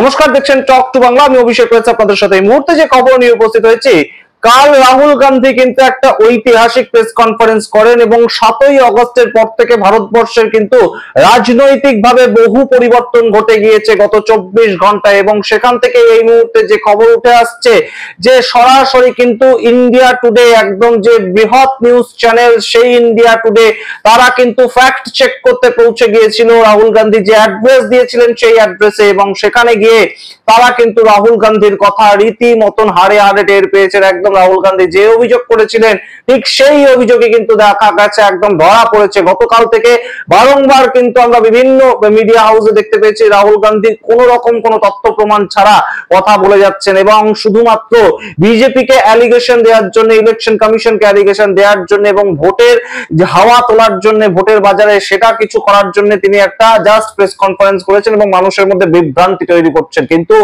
নমস্কার, দেখছেন talk to Bangla. আমি অভিষেক রয়েছে আপনাদের সাথে। এই মুহূর্তে যে খবর নিয়ে উপস্থিত হয়েছি, কাল রাহুল গান্ধী কিন্তু একটা ঐতিহাসিক প্রেস কনফারেন্স করেন এবং 7ই আগস্টের পর থেকে ভারতবর্ষের কিন্তু রাজনৈতিক ভাবে বহু পরিবর্তন ঘটে গিয়েছে গত 24 ঘন্টায়। এবং সেখান থেকে এই মুহূর্তে যে খবর উঠে আসছে যে সরাসরি কিন্তু ইন্ডিয়া টুডে, একদম যে বৃহৎ নিউজ চ্যানেল সেই ইন্ডিয়া টুডে, তারা কিন্তু ফ্যাক্ট চেক করতে পৌঁছে গিয়েছিল রাহুল গান্ধী যে অ্যাড্রেস দিয়েছিলেন সেই অ্যাড্রেসে। এবং সেখানে গিয়ে তারা কিন্তু রাহুল গান্ধীর কথা রীতিমতন হাড়ে হাড়ে টের পেয়েছেন। একদম রাহুল গান্ধী যে অভিযোগ করেছিলেন ঠিক সেই অভিযোগে কিন্তু দেখা গেছে একদম ধরা পড়েছে। গতকাল থেকে বারংবার কিন্তু আমরা বিভিন্ন মিডিয়া হাউসে দেখতে পেয়েছি রাহুল গান্ধী কোন রকম কোন তথ্য প্রমাণ ছাড়া কথা বলে যাচ্ছেন এবং শুধুমাত্র বিজেপিকে অ্যালিগেশন দেওয়ার জন্য, ইলেকশন কমিশনকে অ্যালিগেশন দেওয়ার জন্য এবং ভোটের যে হাওয়া তোলার জন্য, ভোটের বাজারে সেটা কিছু করার জন্য তিনি একটা জাস্ট প্রেস কনফারেন্স করেছেন এবং মানুষের মধ্যে বিভ্রান্তি তৈরি করছেন। কিন্তু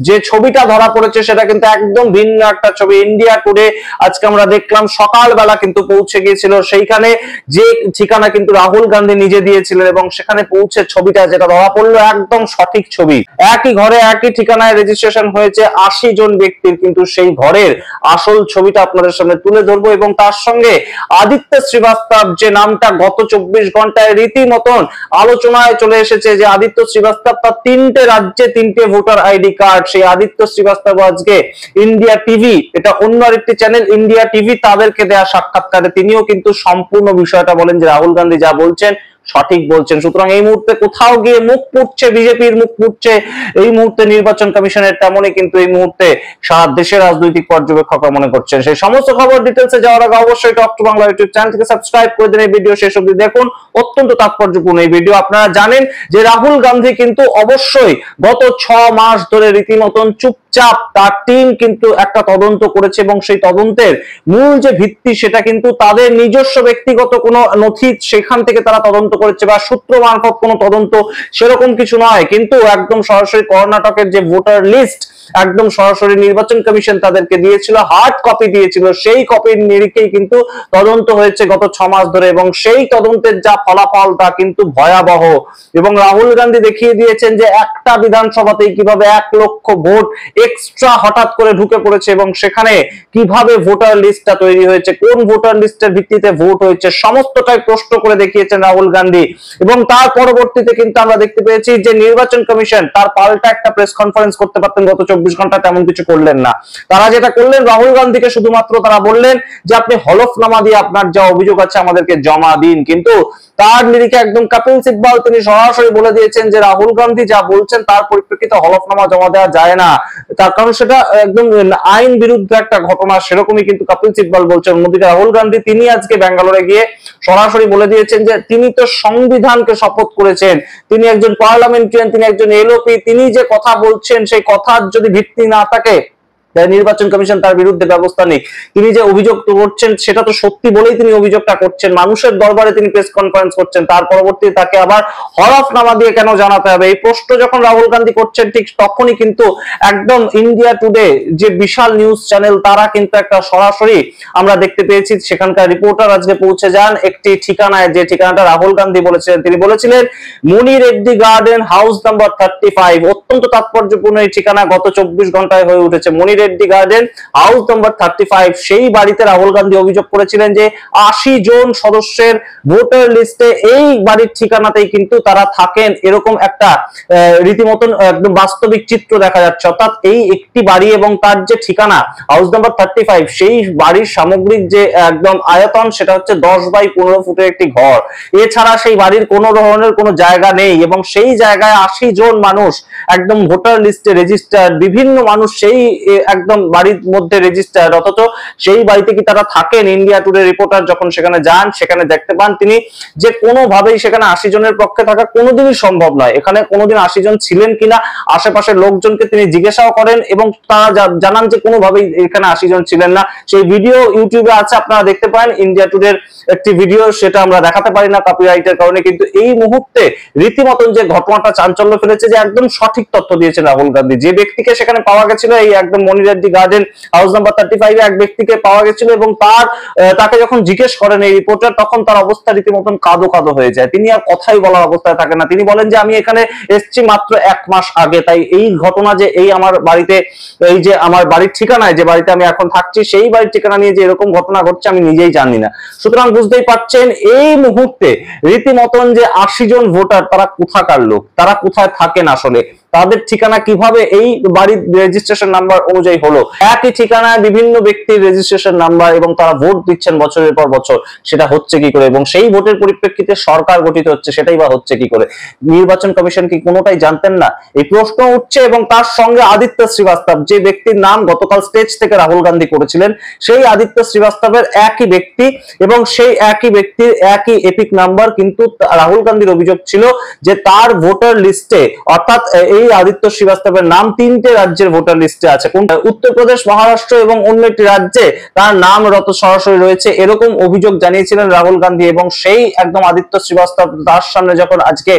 যে ছবিটা ধরা পড়েছে সেটা কিন্তু একদম ভিন্ন একটা ছবি। ইন্ডিয়া টুডে আজকে আমরা দেখলাম সকালবেলা কিন্তু পৌঁছে গিয়েছিল সেইখানে, যে ঠিকানা কিন্তু রাহুল গান্ধী নিজে দিয়েছিলেন এবং সেখানে পৌঁছে ছবিটা যেটা ধরা পড়লো একদম সঠিক ছবি। একই ঘরে একই ঠিকানায় রেজিস্ট্রেশন হয়েছে 80 জন ব্যক্তির, কিন্তু সেই ঘরের আসল ছবিটা আপনাদের সামনে তুলে ধরবো। এবং তার সঙ্গে আদিত্য শ্রীবাস্তব, যে নামটা গত 24 ঘন্টায় রীতিমতন আলোচনায় চলে এসেছে, যে আদিত্য শ্রীবাস্তব তার 3টে রাজ্যে 3টে ভোটার আইডি কার্ড, সেই আদিত্য শ্রীবাস্তব আজকে ইন্ডিয়া টিভি, এটা অন্য আরেকটি চ্যানেল ইন্ডিয়া টিভি, তাদেরকে দেয়া সাক্ষাৎকারে তিনিও কিন্তু সম্পূর্ণ বিষয়টা বলেন যে রাহুল গান্ধী যা বলছেন সঠিক বলছেন। সুতরাং এই মুহূর্তে কোথাও গিয়ে মুখ পুড়ছে বিজেপির, মুখ পুড়ছে এই মুহূর্তে নির্বাচন কমিশনের, তেমনই কিন্তু এই মুহূর্তে সারা দেশের রাজনৈতিক পর্যবেক্ষকরা মনে করছেন। সেই সমস্ত খবর ডিটেলসে যাওয়ার আগে অবশ্যই টক টু বাংলা ইউটিউব চ্যানেলটিকে সাবস্ক্রাইব করে দিন। এই ভিডিও শেষ অবধি দেখুন, অত্যন্ত তাৎপর্যপূর্ণ এই ভিডিও। আপনারা জানেন যে রাহুল গান্ধী কিন্তু অবশ্যই গত 6 মাস ধরে রীতিমতন চুপচাপ তার টিম কিন্তু একটা তদন্ত করেছে এবং সেই তদন্তের মূল যে ভিত্তি সেটা কিন্তু তাদের নিজস্ব ব্যক্তিগত কোনো নথি, সেখান থেকে তারা তদন্ত করেছে বা সূত্র মারফত কোনো তদন্ত সেরকম কিছু নয়। কিন্তু একদম সরাসরি কর্ণাটকের যে ভোটার লিস্ট একদম সরাসরি নির্বাচন কমিশন তাদেরকে দিয়েছিল, হার্ড কপি দিয়েছিল, সেই কপির নিরিখেই কিন্তু তদন্ত হয়েছে গত 6 মাস ধরে এবং সেই তদন্তের যা ফলাফল তা কিন্তু ভয়াবহ। এবং রাহুল গান্ধী দেখিয়ে দিয়েছেন যে একটা বিধানসভাতেই কিভাবে 1 লক্ষ ভোট এক্সট্রা হঠাৎ করে ঢুকে পড়েছে এবং সেখানে কিভাবে ভোটার লিস্টটা তৈরি হয়েছে, কোন ভোটার লিস্টের ভিত্তিতে ভোট হয়েছে, সমস্তটাই প্রশ্ন করে দেখিয়েছেন রাহুল গান্ধী। এবং তার পরবর্তীতে কিন্তু আমরা দেখতে পেয়েছি যে নির্বাচন কমিশন তার পাল্টা একটা প্রেস কনফারেন্স করতে পারতেন গত 24 ঘন্টা, তেমন কিছু করলেন না। তারা যেটা করলেন, রাহুল গান্ধীকে শুধুমাত্র তারা বললেন যে আপনি হলফনামা দিয়ে আপনার যা অভিযোগ আছে আমাদেরকে জমা দিন। কিন্তু তার নিরিখে একদম কপিল সিব্বল তিনি সরাসরি বলে দিয়েছেন যে রাহুল গান্ধী যা বলছেন তার পরিপ্রেক্ষিতে হলফনামা জমা দেওয়া যায় না, তার কারণ সেটা একদম আইন বিরুদ্ধ একটা ঘটনা। সেরকমই কিন্তু কপিল সিব্বল বলছেন। অন্যদিকে রাহুল গান্ধী তিনি আজকে ব্যাঙ্গালোরে গিয়ে সরাসরি বলে দিয়েছেন যে তিনি তো সংবিধানকে শপথ করেছেন, তিনি একজন পার্লামেন্টারিয়ান, তিনি একজন এলওপি, তিনি যে কথা বলছেন সেই কথার যদি ভিত্তি না থাকে নির্বাচন কমিশন তার বিরুদ্ধে ব্যবস্থা নেই। তিনি যে অভিযোগ করছেন সেটা তো সত্যি বলেই তিনি অভিযোগটা করছেন, মানুষের দরবারে তিনি প্রেস কনফারেন্স করছেন, তার পরবর্তীতে তাকে আবার হলফনামা দিয়ে কেন জানাতে হবে, এই প্রশ্ন যখন রাহুল গান্ধী করছেন ঠিক তখনই কিন্তু একদম ইন্ডিয়া টুডে যে বিশাল নিউজ চ্যানেল তারা কিন্তু একটা সরাসরি আমরা দেখতে পেয়েছি সেখানকার রিপোর্টার আজকে পৌঁছে যান একটি ঠিকানায়, যে ঠিকানাটা রাহুল গান্ধী বলেছিলেন। তিনি বলেছিলেন মনি রেড্ডি গার্ডেন, হাউস নাম্বার 35। অত্যন্ত তাৎপর্যপূর্ণ এই ঠিকানা গত 24 ঘন্টায় হয়ে উঠেছে। মনি রেড্ডি গার্ডেন, হাউস নাম্বার 35। সেই বাড়িতে রাহুল গান্ধী অভিযোগ করেছিলেন যে 80 জন সদস্যের ভোটার লিস্টে এই বাড়ির ঠিকানাতেই কিন্তু তারা থাকেন, এরকম একটা রীতিমতন একদম বাস্তবিক চিত্র দেখা যাচ্ছে। অর্থাৎ এই একটি বাড়ি এবং তার যে ঠিকানা হাউস নাম্বার 35, সেই বাড়ির সামগ্রিক যে একদম আয়তন সেটা হচ্ছে 10 বাই 15 ফুটের একটি ঘর। এছাড়া সেই বাড়ির কোনো ধরনের কোনো জায়গা নেই এবং সেই জায়গায় 80 জন মানুষ একদম ভোটার লিস্টে রেজিস্টার্ড, বিভিন্ন মানুষ সেই একদম বাড়ির মধ্যে রেজিস্টার্ড, অথচ সেই বাড়িতে কি তারা থাকেন? ইন্ডিয়া টুডে রিপোর্টার যখন সেখানে যান সেখানে দেখতে পান তিনি যে কোনোভাবেই সেখানে 80 জনের পক্ষে থাকা কোনোদিনই সম্ভব নয়। এখানে কোনোদিন 80 জন ছিলেন কিনা আশেপাশের লোকজনকে তিনি জিজ্ঞাসাও করেন এবং তারা জানান যে কোনোভাবেই এখানে 80 জন ছিলেন না। সেই ভিডিও ইউটিউবে আছে, আপনারা দেখতে পারেন ইন্ডিয়া টুডের একটি ভিডিও, সেটা আমরা দেখাতে পারি না কপিরাইটের কারণে। কিন্তু এই মুহূর্তে রীতিমতন যে ঘটনাটা চাঞ্চল্য ফেলেছে যে একদম সঠিক তথ্য দিয়েছেন রাহুল গান্ধী। যে ব্যক্তিকে সেখানে পাওয়া গেছিল এই একদম মনি বিরাটি গার্ডেন হাউস নাম্বার 35 এক ব্যক্তিকে পাওয়া গেছিল এবং তাকে যখন জিজ্ঞেস করেন এই রিপোর্টার, তখন তার অবস্থা রীতিমতন কাঁদো কাঁদো হয়ে যায়। তিনি আর কথাই বলার অবস্থায় থাকেন না। তিনি বলেন যে আমি এখানে এসেছি মাত্র 1 মাস আগে, তাই এই ঘটনা যে এই আমার বাড়িতে, এই যে আমার বাড়ির ঠিকানায় যে বাড়িতে আমি এখন থাকছি সেই বাড়ির ঠিকানা নিয়ে যে এরকম ঘটনা ঘটছে আমি নিজেই জানি না। সুতরাং বুঝতেই পারছেন এই মুহূর্তে রীতিমতন যে 80 জন ভোটার তারা কোথাকার লোক, তারা কোথায় থাকেন, আসলে তাদের ঠিকানা কিভাবে এই বাড়ির রেজিস্ট্রেশন নাম্বার অনুযায়ী হলো, একই ঠিকানায় বিভিন্ন ব্যক্তির রেজিস্ট্রেশন নাম্বার এবং তারা ভোট দিচ্ছেন বছরের পর বছর, সেটা হচ্ছে কি করে এবং সেই ভোটের পরিপ্রেক্ষিতে সরকার গঠিত হচ্ছে সেটাই বা হচ্ছে কি করে? নির্বাচন কমিশন কি কোনোটাই জানতেন না? এই প্রশ্ন উঠছে। এবং তার সঙ্গে আদিত্য শ্রীবাস্তব, যে ব্যক্তির নাম গতকাল স্টেজ থেকে রাহুল গান্ধী করেছিলেন, সেই আদিত্য শ্রীবাস্তবের একই ব্যক্তি এবং সেই একই ব্যক্তির একই এপিক নাম্বার, কিন্তু রাহুল গান্ধীর অভিযোগ ছিল যে তার ভোটার লিস্টে, অর্থাৎ এই আদিত্য শ্রীবাস্তবের নাম 3টে রাজ্যের ভোটার লিস্টে আছে, উত্তরপ্রদেশ, মহারাষ্ট্র এবং অন্য একটি রাজ্যে তার নাম সরাসরি রয়েছে, এরকম অভিযোগ জানিয়েছিলেন রাহুল গান্ধী। এবং সেই একদম আদিত্য শ্রীবাস্তব তার সামনে যখন আজকে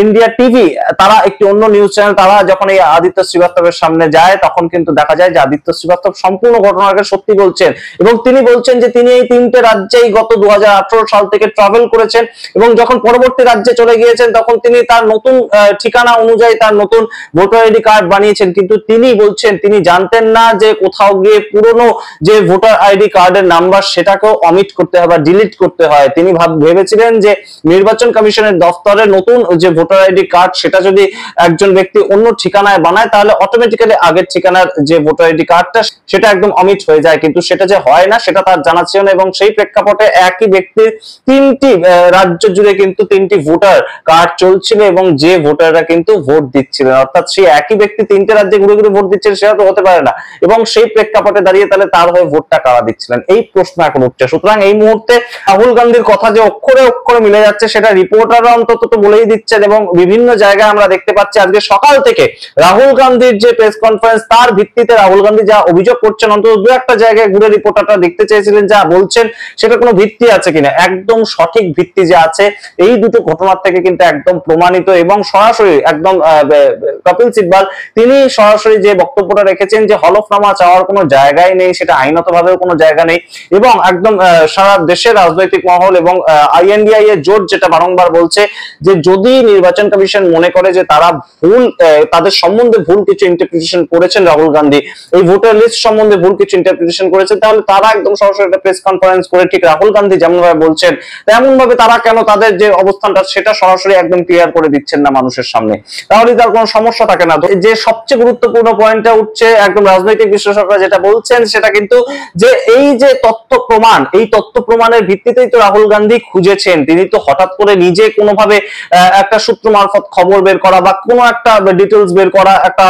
ইন্ডিয়া টিভি, তারা একটি অন্য নিউজ চ্যানেল, তারা যখন এই আদিত্য শ্রীবাস্তবের সামনে যায়, তখন কিন্তু দেখা যায় যে আদিত্য শ্রীবাস্তব সম্পূর্ণ ঘটনাকে সত্যি বলছেন এবং তিনি বলছেন যে তিনি এই 3টে রাজ্যেই গত 2018 সাল থেকে ট্রাভেল করেছেন এবং যখন পরবর্তী রাজ্যে চলে গিয়েছেন তখন তিনি তার নতুন ঠিকানা অনুযায়ী তার নতুন ভোটার আইডি কার্ড বানিয়েছেন। কিন্তু তিনি বলছেন তিনি জানতেন না যে কোথাও গিয়ে পুরনো যে ভোটার আইডি কার্ডের নাম্বার সেটাকেও অমিট করতে হয় বা ডিলিট করতে হয়। তিনি ভেবেছিলেন যে নির্বাচন কমিশনের দফতরে নতুন যে ভোটার আইডি কার্ড সেটা যদি একজন ব্যক্তি অন্য ঠিকানায় বানায় তাহলে অটোমেটিক্যালি আগের ঠিকানার যে ভোটার আইডি কার্ডটা সেটা একদম অমিট হয়ে যায়, কিন্তু সেটা যে হয় না সেটা তার জানা ছিল না। এবং সেই প্রেক্ষাপটে একই ব্যক্তির 3টি রাজ্য জুড়ে কিন্তু 3টি ভোটার কার্ড চলছিল এবং যে ভোটাররা কিন্তু ভোট দিচ্ছিলেন, অর্থাৎ সেই একই ব্যক্তি 3টে রাজ্যে ঘুরে ঘুরে ভোট দিচ্ছেন, সেটা তো হতে পারে না। এবং সেই প্রেক্ষাপটে দাঁড়িয়ে তাহলে তার হয়ে ভোটটা কারা দিচ্ছিলেন, এই প্রশ্ন এখন উঠছে। সুতরাং এই মুহূর্তে রাহুল গান্ধীর কথা যে অক্ষরে অক্ষরে মিলে যাচ্ছে সেটা রিপোর্টাররা অন্তত তো বলেই দিচ্ছেন এবং বিভিন্ন জায়গায় আমরা দেখতে পাচ্ছি আজকে সকাল থেকে রাহুল গান্ধীর যে প্রেস কনফারেন্স, তার ভিত্তিতে রাহুল গান্ধী যা অভিযোগ করছেন, অন্তত দু একটা জায়গায় ঘুরে রিপোর্টাররা দেখতে চেয়েছিলেন যা বলছেন সেটা কোনো ভিত্তি আছে কিনা, একদম সঠিক ভিত্তি যে আছে এই দুটো ঘটনার থেকে কিন্তু একদম প্রমাণিত। এবং সরাসরি একদম কপিল সিব্বাল তিনি সরাসরি যে বক্তব্যটা রেখেছেন যে হলফনামা চাওয়ার কোনো জায়গায় নেই, সেটা আইনতভাবেও কোনো জায়গা নেই এবং একদম সারা দেশের রাজনৈতিক মহল এবং আইএনডিআই এর জোট যেটা বারংবার বলছে যে যদি নির্বাচন কমিশন মনে করে যে তারা তাদের সম্বন্ধে ভুল কিছু ইন্টারপ্রিটেশন করেছেন, রাহুল গান্ধী এই ভোটার লিস্ট সম্বন্ধে ভুল কিছু ইন্টারপ্রিটেশন করেছেন, তাহলে তারা একদম সরাসরি একটা প্রেস কনফারেন্স করে ঠিক রাহুল গান্ধী যেমন ভাবে বলছেন তেমন ভাবে তারা কেন তাদের যে অবস্থানটা সেটা সরাসরি একদম ক্লিয়ার করে দিচ্ছেন না মানুষের সামনে, তাহলে তার কোনো সমস্যা থাকে না। যে সবচেয়ে গুরুত্বপূর্ণ পয়েন্টটা উঠছে, একদম রাজনৈতিক বিশ্লেষকরা যেটা বলছেন সেটা কিন্তু যে এই যে তথ্য প্রমাণ, এই তথ্য প্রমাণের ভিত্তিতেই তো রাহুল গান্ধী খুঁজেছেন। তিনি তো হঠাৎ করে নিজে কোনোভাবে একটা সূত্র মারফত খবর বের করা বা কোনো একটা ডিটেলস বের করা, একটা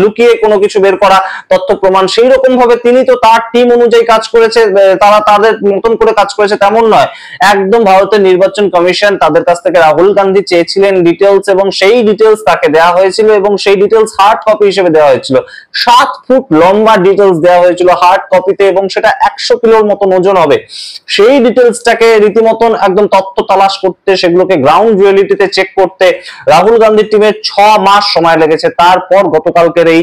লুকিয়ে কোনো কিছু বের করা তথ্য প্রমাণ, সেই রকম ভাবে তিনি তো তার টিম অনুযায়ী কাজ করেছে, তারা তাদের মতন করে কাজ করেছে তেমন নয়। একদম ভারতের নির্বাচন কমিশন তাদের কাছ থেকে রাহুল গান্ধী চেয়েছিলেন ডিটেলস এবং সেই ডিটেলস তাকে দেওয়া হয়েছিল এবং সেই ডিটেলস হার্ড কপি হিসেবে দেওয়া হয়েছিল। 7 ফুট লম্বা ডিটেলস দেওয়া হয়েছিল হার্ড কপিতে এবং সেটা 100 কিলোর মতো ওজন হবে। সেই ডিটেলসটাকে রীতিমতন একদম তথ্য তালাশ করতে, সেগুলোকে গ্রাউন্ড রিয়েলিটিতে চেক করতে রাহুল গান্ধীর টিমের 6 মাস সময় লেগেছে। তারপর গতকালকের এই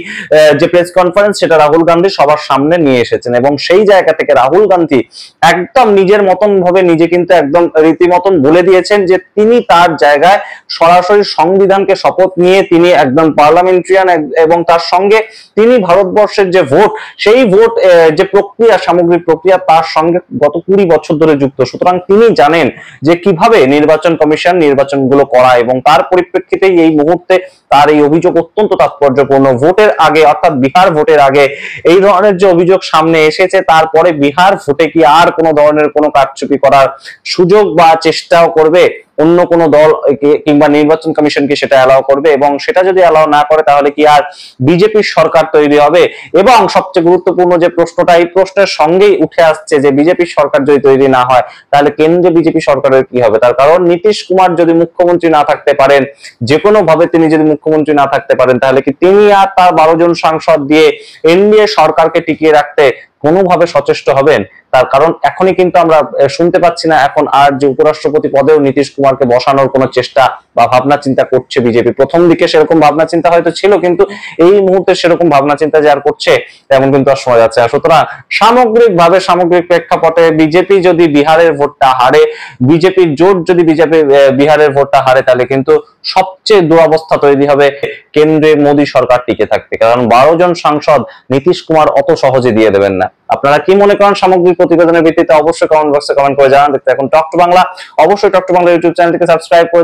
যে প্রেস কনফারেন্স সেটা রাহুল গান্ধী সবার সামনে নিয়ে এসেছেন এবং সেই জায়গা থেকে রাহুল গান্ধী একদম নিজের মতন ভাবে নিজে কিন্তু একদম রীতিমতন বলে দিয়েছেন যে তিনি তার জায়গায় সরাসরি সংবিধানকে শপথ নিয়ে তিনি একদম পার্লামেন্টারিয়ান এবং তার সঙ্গে তিনি ভারতবর্ষের যে ভোট, সেই ভোট যে প্রক্রিয়া, সামগ্রিক প্রক্রিয়া, তার সঙ্গে গত 20 বছর ধরে যুক্ত। সুতরাং তিনি জানেন যে কিভাবে নির্বাচন কমিশন নির্বাচনগুলো করা এবং তার পরিপ্রেক্ষিতে এই মুহূর্তে তার এই অভিযোগ অত্যন্ত তাৎপর্যপূর্ণ। ভোটের আগে অর্থাৎ বিহার ভোটের আগে এই ধরনের যে অভিযোগ সামনে এসেছে, তারপরে বিহার ভোটে কি আর কোনো ধরনের কোনো কারচুপি করার সুযোগ বা চেষ্টাও করবে অন্য কোনো দল কিংবা নির্বাচন কমিশন কি সেটা অ্যালাউ করবে? এবং সেটা যদি অ্যালাউ না করে তাহলে কি আর বিজেপির সরকার তৈরি হবে? এবং সবচেয়ে গুরুত্বপূর্ণ যে প্রশ্নটা, এই প্রশ্নের সঙ্গেই উঠে আসছে যে বিজেপির সরকার যদি তৈরি না হয় তাহলে কেন্দ্রে বিজেপি সরকারের কি হবে? তার কারণ নীতিশ কুমার যদি মুখ্যমন্ত্রী না থাকতে পারেন, যে কোনো ভাবে তিনি যদি মুখ্যমন্ত্রী না থাকতে পারেন, তাহলে কি তিনি আর তার 12 জন সাংসদ দিয়ে এনডিএ সরকারকে টিকিয়ে রাখতে কোনোভাবে সচেষ্ট হবেন? তার কারণ এখনই কিন্তু আমরা শুনতে পাচ্ছি না এখন আর যে উপরাষ্ট্রপতি পদেও নীতিশ কুমারকে বসানোর কোনো চেষ্টা বা ভাবনা চিন্তা করছে বিজেপি। প্রথম দিকে সেরকম ভাবনা চিন্তা হয়তো ছিল, কিন্তু এই মুহূর্তে সেরকম ভাবনা চিন্তা যে আর করছে তেমন কিন্তু আর শোনা যাচ্ছে না। সুতরাং সামগ্রিকভাবে সামগ্রিক প্রেক্ষাপটে বিজেপি যদি বিহারের ভোটটা হারে, বিজেপির জোট যদি বিহারের ভোটটা হারে, তাহলে কিন্তু সবচেয়ে দুরবস্থা তৈরি হবে কেন্দ্রে মোদী সরকার টিকে থাকতে, কারণ 12 জন সাংসদ নীতিশ কুমার অত সহজে দিয়ে দেবেন না। আপনারা কি মনে করেন সামগ্রিক প্রতিবেদনের ভিত্তিতে অবশ্যই কমেন্ট বক্সে কমেন্ট করে জানান। দেখতে এখন টক টু বাংলা, অবশ্যই টক টু বাংলা ইউটিউব চ্যানেলটিকে সাবস্ক্রাইব করে দিন।